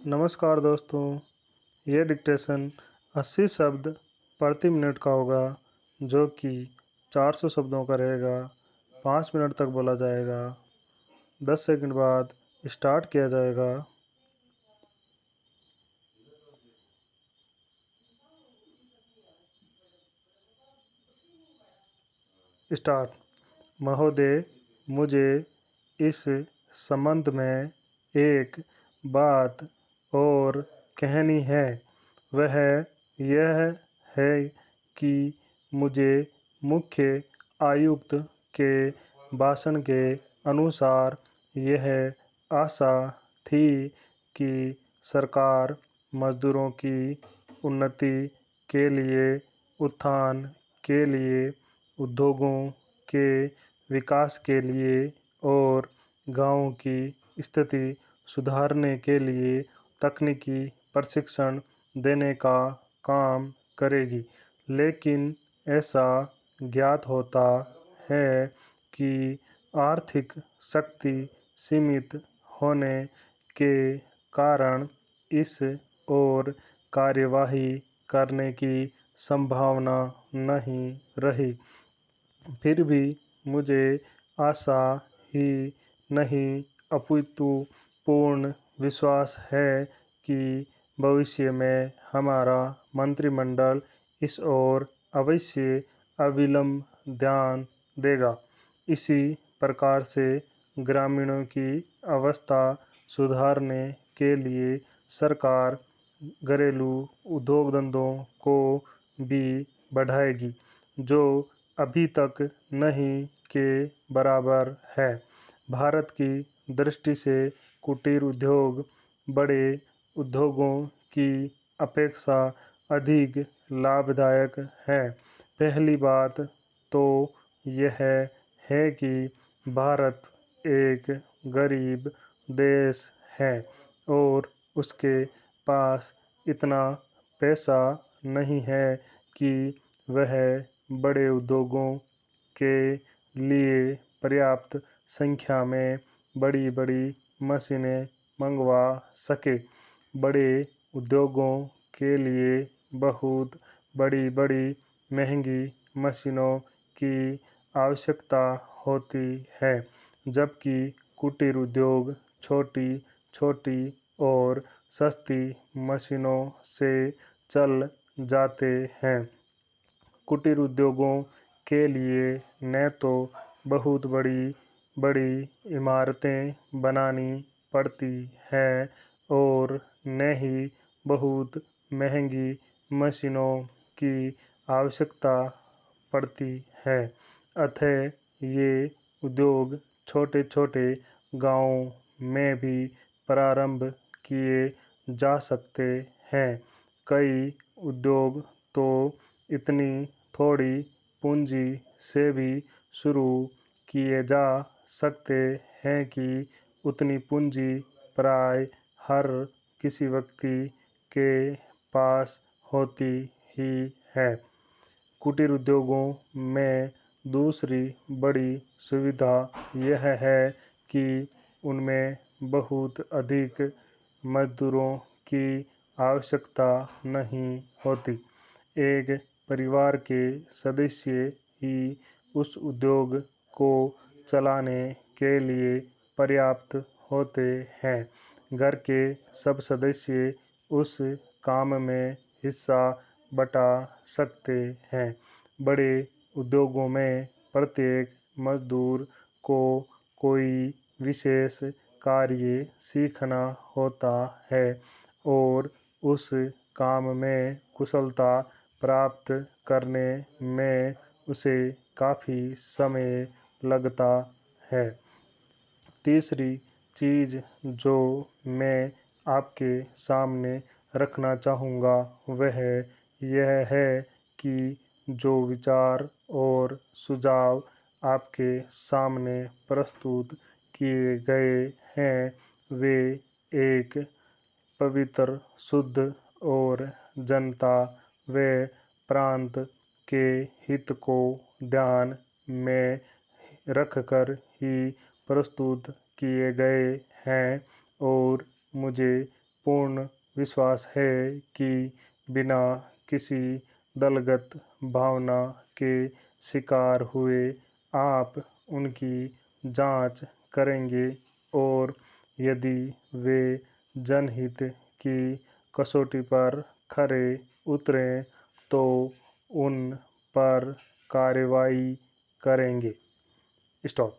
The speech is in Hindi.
नमस्कार दोस्तों। ये डिक्टेशन 80 शब्द प्रति मिनट का होगा, जो कि 400 शब्दों का रहेगा। 5 मिनट तक बोला जाएगा। 10 सेकंड बाद स्टार्ट किया जाएगा। स्टार्ट। महोदय, मुझे इस संबंध में एक बात और कहनी है। वह यह है कि मुझे मुख्य आयुक्त के भाषण के अनुसार यह आशा थी कि सरकार मजदूरों की उन्नति के लिए, उत्थान के लिए, उद्योगों के विकास के लिए और गांवों की स्थिति सुधारने के लिए तकनीकी प्रशिक्षण देने का काम करेगी। लेकिन ऐसा ज्ञात होता है कि आर्थिक शक्ति सीमित होने के कारण इस ओर कार्यवाही करने की संभावना नहीं रही। फिर भी मुझे आशा ही नहीं अपितु पूर्ण विश्वास है कि भविष्य में हमारा मंत्रिमंडल इस ओर अवश्य अविलंब ध्यान देगा। इसी प्रकार से ग्रामीणों की अवस्था सुधारने के लिए सरकार घरेलू उद्योग धंधों को भी बढ़ाएगी, जो अभी तक नहीं के बराबर है। भारत की दृष्टि से कुटीर उद्योग बड़े उद्योगों की अपेक्षा अधिक लाभदायक है। पहली बात तो यह है कि भारत एक गरीब देश है और उसके पास इतना पैसा नहीं है कि वह बड़े उद्योगों के लिए पर्याप्त संख्या में बड़ी बड़ी मशीनें मंगवा सके। बड़े उद्योगों के लिए बहुत बड़ी बड़ी महंगी मशीनों की आवश्यकता होती है, जबकि कुटीर उद्योग छोटी छोटी और सस्ती मशीनों से चल जाते हैं। कुटीर उद्योगों के लिए न तो बहुत बड़ी बड़ी इमारतें बनानी पड़ती हैं और न ही बहुत महंगी मशीनों की आवश्यकता पड़ती है। अतः ये उद्योग छोटे छोटे गांवों में भी प्रारंभ किए जा सकते हैं। कई उद्योग तो इतनी थोड़ी पूंजी से भी शुरू किए जा सकते हैं कि उतनी पूंजी प्राय हर किसी व्यक्ति के पास होती ही है। कुटीर उद्योगों में दूसरी बड़ी सुविधा यह है कि उनमें बहुत अधिक मजदूरों की आवश्यकता नहीं होती। एक परिवार के सदस्य ही उस उद्योग को चलाने के लिए पर्याप्त होते हैं। घर के सब सदस्य उस काम में हिस्सा बटा सकते हैं। बड़े उद्योगों में प्रत्येक मजदूर को कोई विशेष कार्य सीखना होता है और उस काम में कुशलता प्राप्त करने में उसे काफ़ी समय लगता है। तीसरी चीज़ जो मैं आपके सामने रखना चाहूँगा वह यह है कि जो विचार और सुझाव आपके सामने प्रस्तुत किए गए हैं वे एक पवित्र, शुद्ध और जनता व प्रांत के हित को ध्यान में रखकर ही प्रस्तुत किए गए हैं और मुझे पूर्ण विश्वास है कि बिना किसी दलगत भावना के शिकार हुए आप उनकी जांच करेंगे और यदि वे जनहित की कसौटी पर खरे उतरें तो उन पर कार्रवाई करेंगे। स्टॉप।